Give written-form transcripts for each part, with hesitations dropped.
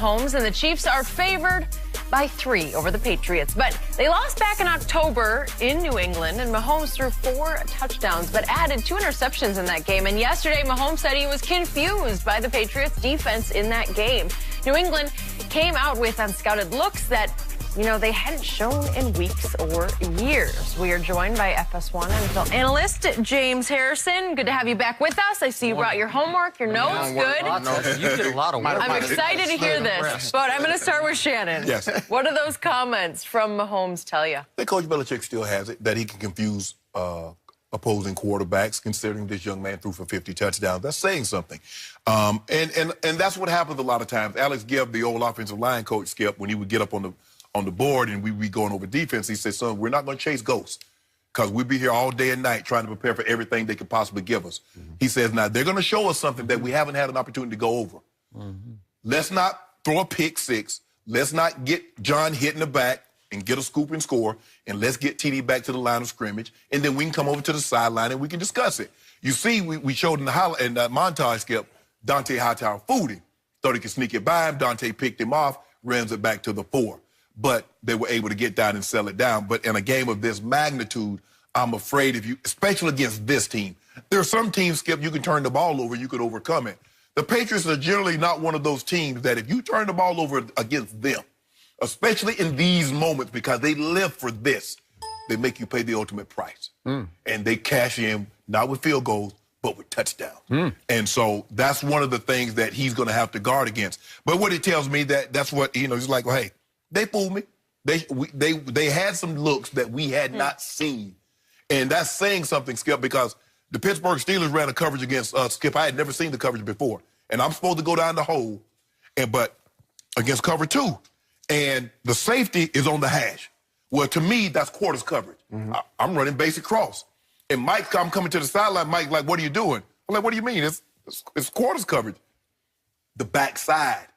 Mahomes and the Chiefs are favored by 3 over the Patriots. But they lost back in October in New England, and Mahomes threw 4 touchdowns but added 2 interceptions in that game. And yesterday, Mahomes said he was confused by the Patriots' defense in that game. New England came out with unscouted looks that, they hadn't shown in weeks or years. We are joined by FS1 NFL analyst James Harrison. Good to have you back with us. I see you brought your homework, your notes. Good. You did a lot of work. I'm excited to hear this, but I'm going to start with Shannon. Yes. What do those comments from Mahomes tell you? I think Coach Belichick still has it, that he can confuse opposing quarterbacks, considering this young man threw for 50 touchdowns. That's saying something. And that's what happens a lot of times. Alex Gibb, the old offensive line coach, Skip, when he would get up on the board and we'd be going over defense, he said, son, we're not going to chase ghosts because we'll be here all day and night trying to prepare for everything they could possibly give us. Mm-hmm. He says, now, they're going to show us something that we haven't had an opportunity to go over. Mm-hmm. Let's not throw a pick six. Let's not get John hit in the back and get a scoop and score, and let's get TD back to the line of scrimmage, and then we can come over to the sideline and we can discuss it. You see, we showed in the montage, Skip, Dante Hightower fooled him. Thought he could sneak it by him. Dante picked him off, runs it back to the 4. But they were able to get down and sell it down. But in a game of this magnitude, I'm afraid especially against this team, there are some teams, Skip, you can turn the ball over, you could overcome it. The Patriots are generally not one of those teams that if you turn the ball over against them, especially in these moments, because they live for this, they make you pay the ultimate price. And they cash in, not with field goals, but with touchdowns. And so that's one of the things that he's going to have to guard against. But what it tells me that's what, he's like, well, hey, they fooled me. They had some looks that we had not seen. And that's saying something, Skip, because the Pittsburgh Steelers ran a coverage against us, Skip. I had never seen the coverage before. And I'm supposed to go down the hole, but against cover 2. And the safety is on the hash. Well, to me, that's quarters coverage. I'm running basic cross. And Mike, I'm coming to the sideline. Mike, like, what are you doing? I'm like, what do you mean? It's quarters coverage. The backside,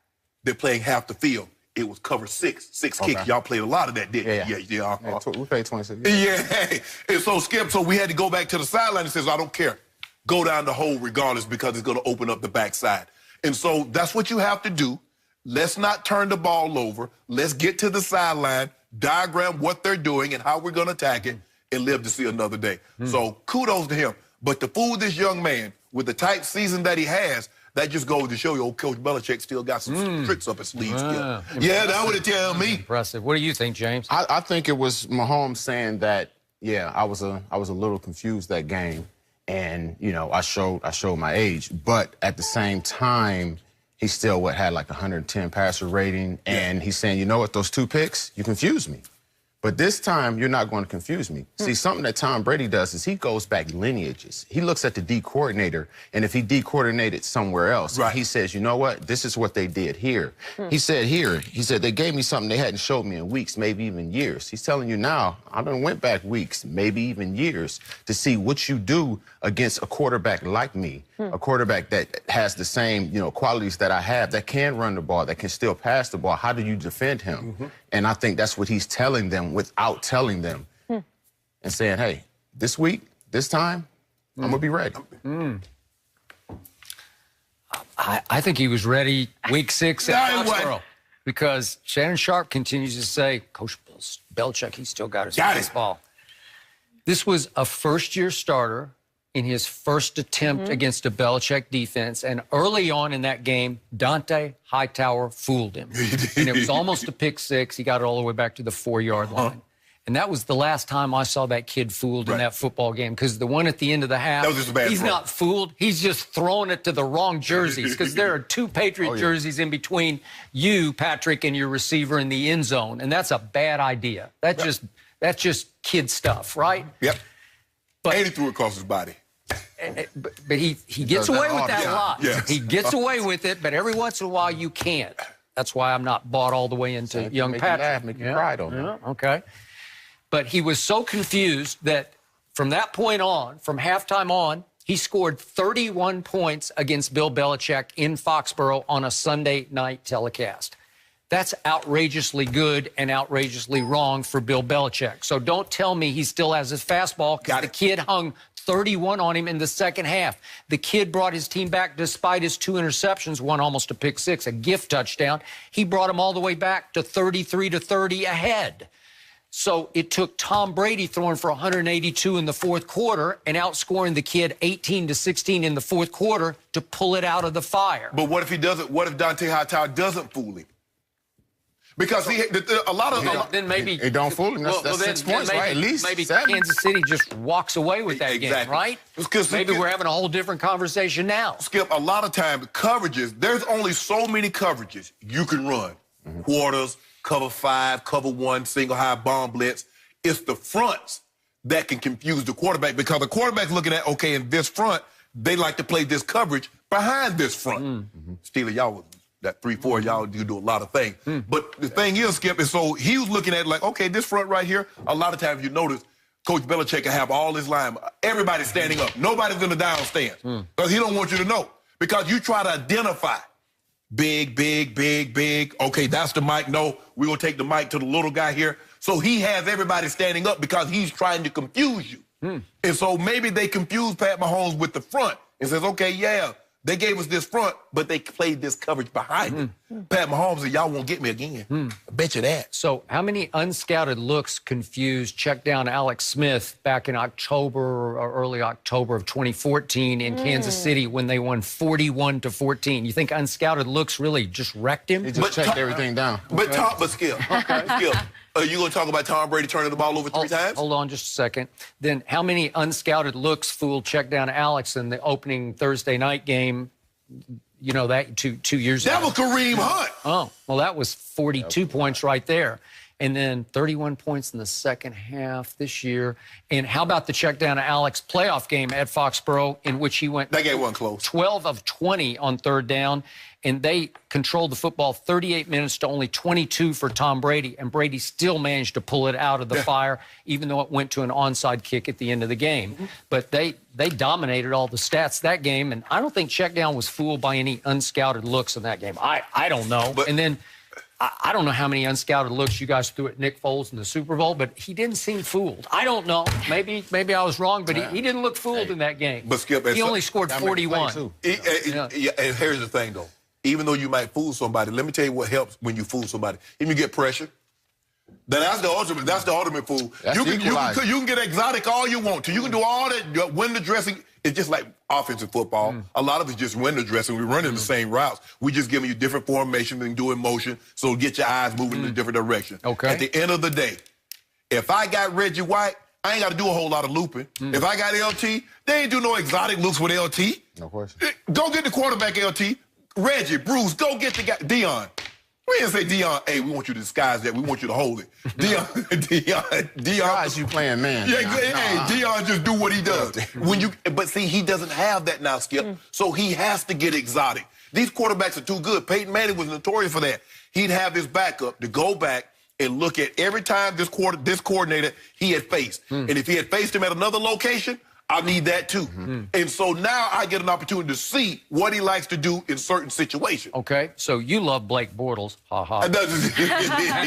they're playing half the field. It was cover 6 kicks. Y'all played a lot of that, didn't you? Yeah. We played 26. Yeah. And so, Skip, we had to go back to the sideline and says, I don't care. Go down the hole regardless because it's going to open up the backside. And so that's what you have to do. Let's not turn the ball over. Let's get to the sideline, diagram what they're doing and how we're going to attack it, and live to see another day. So kudos to him. But to fool this young man with the type season that he has, that just goes to show you old Coach Belichick still got some tricks up his sleeves. Yeah, that would tell me. Impressive. What do you think, James? I think it was Mahomes saying that, I was a little confused that game. And, I showed my age. But at the same time, he still had like 110 passer rating. And he's saying, you know what, those 2 picks, you confused me. But this time, you're not going to confuse me. See, something that Tom Brady does is he goes back lineages. He looks at the D coordinator, and if he de-coordinated somewhere else, he says, you know what, this is what they did here. He said they gave me something they hadn't showed me in weeks, maybe even years. He's telling you now, I done went back weeks, maybe even years, to see what you do against a quarterback like me, a quarterback that has the same, qualities that I have, that can run the ball, that can still pass the ball. How do you defend him? And I think that's what he's telling them without telling them and saying, hey, this week, this time, I'm going to be ready. I think he was ready week 6 at Foxborough because Shannon Sharp continues to say, Coach Belichick, he's still got his baseball. This was a first-year starter in his first attempt against a Belichick defense. And early on in that game, Dante Hightower fooled him. And it was almost a pick 6. He got it all the way back to the 4-yard line. And that was the last time I saw that kid fooled in that football game, because the one at the end of the half, he's not fooled. He's just throwing it to the wrong jerseys, because there are 2 Patriot jerseys in between you, Patrick, and your receiver in the end zone. And that's a bad idea. That's just kid stuff, right? Yep. But, and he threw it across his body. But he gets away with that a lot. Yes. He gets away with it, but every once in a while you can't. That's why I'm not bought all the way into young Patrick. Make you cry, don't you? Okay. But he was so confused that from that point on, from halftime on, he scored 31 points against Bill Belichick in Foxborough on a Sunday night telecast. That's outrageously good and outrageously wrong for Bill Belichick. So don't tell me he still has his fastball, because the kid hung 31 on him in the second half. The kid brought his team back despite his 2 interceptions, one almost a pick six, a gift touchdown. He brought him all the way back to 33-30 ahead. So it took Tom Brady throwing for 182 in the fourth quarter and outscoring the kid 18-16 in the fourth quarter to pull it out of the fire. But what if he doesn't? What if Dante Hightower doesn't fool him? Because a lot of then maybe it don't fool him. That's 6 points, maybe, right? At least maybe 7. Kansas City just walks away with that game, right? Maybe we're having a whole different conversation now. Skip, a lot of times coverages. There's only so many coverages you can run. Quarters, cover 5, cover 1, single high bomb blitz. It's the fronts that can confuse the quarterback because the quarterback's looking at, okay, in this front, they like to play this coverage behind this front. Steeler, y'all, that 3-4, y'all do a lot of things. But the thing is, Skip, is so he was looking at like, okay, this front right here, a lot of times you notice Coach Belichick can have all his line, everybody standing up. Nobody's in the down stance because he don't want you to know because you try to identify. Big, big, big, big. Okay, that's the mic. No, we're going to take the mic to the little guy here. So he has everybody standing up because he's trying to confuse you. And so maybe they confuse Pat Mahomes with the front and says, okay, yeah, they gave us this front, but they played this coverage behind it. Pat Mahomes said, y'all won't get me again. I bet you that. So how many unscouted looks confused check down Alex Smith back in October or early October of 2014 in Kansas City when they won 41-14? You think unscouted looks really just wrecked him? He just checked everything down. But Skip, Skip, are you going to talk about Tom Brady turning the ball over 3 times? Hold on just a second. Then how many unscouted looks fooled check down Alex in the opening Thursday night game? You know, that two years ago. That was Kareem Hunt. Oh, well, that was 42 points right there. And then 31 points in the second half this year. And how about the check down to Alex playoff game at Foxborough in which he went that game wasn't close. 12 of 20 on third down. And they controlled the football 38 minutes to only 22 for Tom Brady. And Brady still managed to pull it out of the fire, even though it went to an onside kick at the end of the game. But they dominated all the stats that game. And I don't think Checkdown was fooled by any unscouted looks in that game. I don't know. And then I don't know how many unscouted looks you guys threw at Nick Foles in the Super Bowl, but he didn't seem fooled. I don't know. Maybe I was wrong, but he didn't look fooled in that game. But Skip, he only scored 41. And here's the thing, though. Even though you might fool somebody, let me tell you what helps when you fool somebody. If you get pressure, then that's the ultimate fool. You can get exotic all you want to. You can do all that window dressing. It's just like offensive football. A lot of it's just window dressing. We run in the same routes. We just giving you different formation and doing motion, so get your eyes moving in a different direction. Okay. At the end of the day, if I got Reggie White, I ain't got to do a whole lot of looping. If I got LT, they ain't do no exotic looks with LT. No question. Go get the quarterback LT. Reggie, Bruce, go get the guy. Dion. We didn't say, Dion, hey, we want you to disguise that. We want you to hold it. Dion. Disguise you playing man. Yeah, hey, Dion just do what he does. But see, he doesn't have that now, Skip. So he has to get exotic. These quarterbacks are too good. Peyton Manning was notorious for that. He'd have his backup to go back and look at every time this coordinator he had faced. And if he had faced him at another location, I need that too. And so now I get an opportunity to see what he likes to do in certain situations. Okay, so you love Blake Bortles. Ha ha.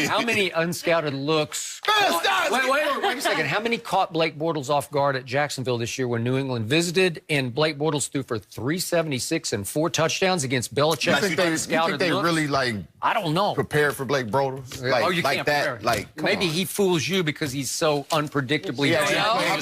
How many unscouted looks? Wait a second. How many caught Blake Bortles off guard at Jacksonville this year when New England visited and Blake Bortles threw for 376 and 4 touchdowns against Belichick? You think they really, like, I don't know, prepared for Blake Bortles? Like, you can't prepare. Like, maybe he fools you because he's so unpredictably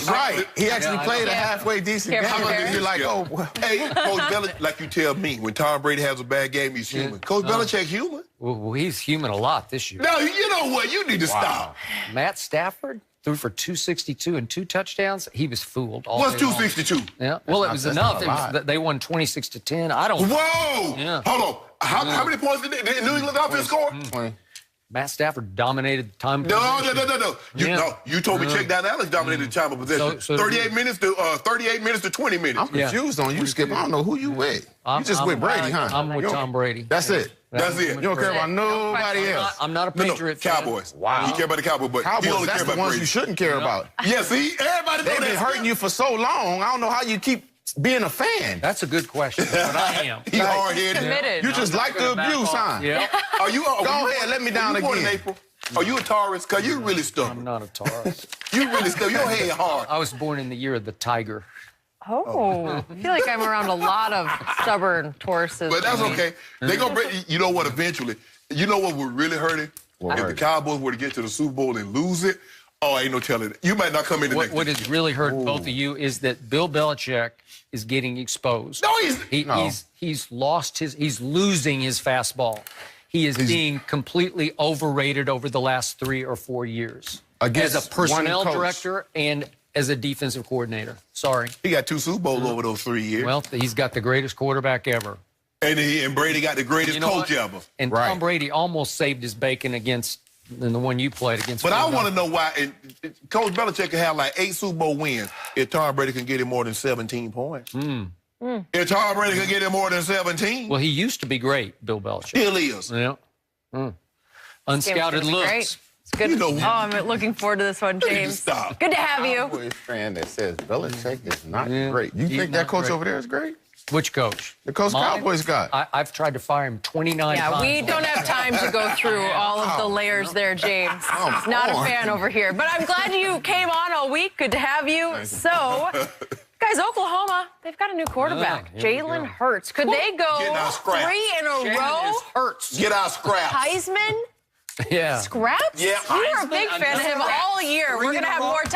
right. He actually played a halfway decent game. You're like, oh, well. Hey, Coach Belichick, like you tell me, when Tom Brady has a bad game, he's human. Coach Belichick human? Well, he's human a lot this year. No, you know what? You need to stop. Matt Stafford threw for 262 and 2 touchdowns. He was fooled all What's day long. 262? Yeah. Well, it was enough. They won 26-10. I don't. Whoa! Yeah. Hold on. How many points did New England offense score? 20. Matt Stafford dominated the time. No. You told me check down Alex dominated the time of possession. 38 minutes to 20 minutes. I'm confused on you, Skip. I don't know who you with. You just with Brady, huh? I'm with Tom Brady. That's it. That's it. You don't care about nobody else. I'm not a Patriot fan. Cowboys. Wow. You care about the Cowboys, but he only that's care about the ones Brady. you shouldn't care about. Yeah, see? Everybody They've been hurting you for so long. I don't know how you keep being a fan. That's a good question, but I am. He hard-headed. Committed. You just like the abuse, huh? Yeah. Are you? Go ahead, let me down again. In April? Are you a Taurus? Because you're really stubborn. I'm not a Taurus. You really stubborn. Your head hard. I was born in the year of the tiger. Oh, I feel like I'm around a lot of stubborn Tauruses. But that's okay. They're going to bring, you know what, eventually, you know what would really hurt it? If the Cowboys were to get to the Super Bowl and lose it, oh, ain't no telling it. You might not come in the next What has really hurt both of you is that Bill Belichick is getting exposed. No, he's lost his, he's losing his fastball. He is being completely overrated over the last 3 or 4 years. As a personnel director and as a defensive coordinator. Sorry. He got 2 Super Bowls over those 3 years. Well, he's got the greatest quarterback ever. And Brady got the greatest coach ever. And Tom Brady almost saved his bacon against the one you played against. But I want to know why Coach Belichick can have like 8 Super Bowl wins if Tom Brady can get him more than 17 points. If Tom Brady can get him more than 17. Well, he used to be great, Bill Belichick. Still is. Yeah. Unscouted looks. Great. It's good. You know, oh, I'm looking forward to this one, James. Stop. Good to have you. Cowboys fan that says Belichick is not great. You think that coach over there is great? Which coach? The coach Cowboys got. I've tried to fire him 29 times. Yeah, we don't have time to go through all of the layers there, James. Not a fan over here. But I'm glad you came on all week. Good to have you. So, guys, Oklahoma, they've got a new quarterback, Jalen Hurts. Could they go 3 in a row? Hurts. Get our scraps. Heisman? Yeah. Scraps? Yeah. You were a big fan of him all year. We're going to have more time.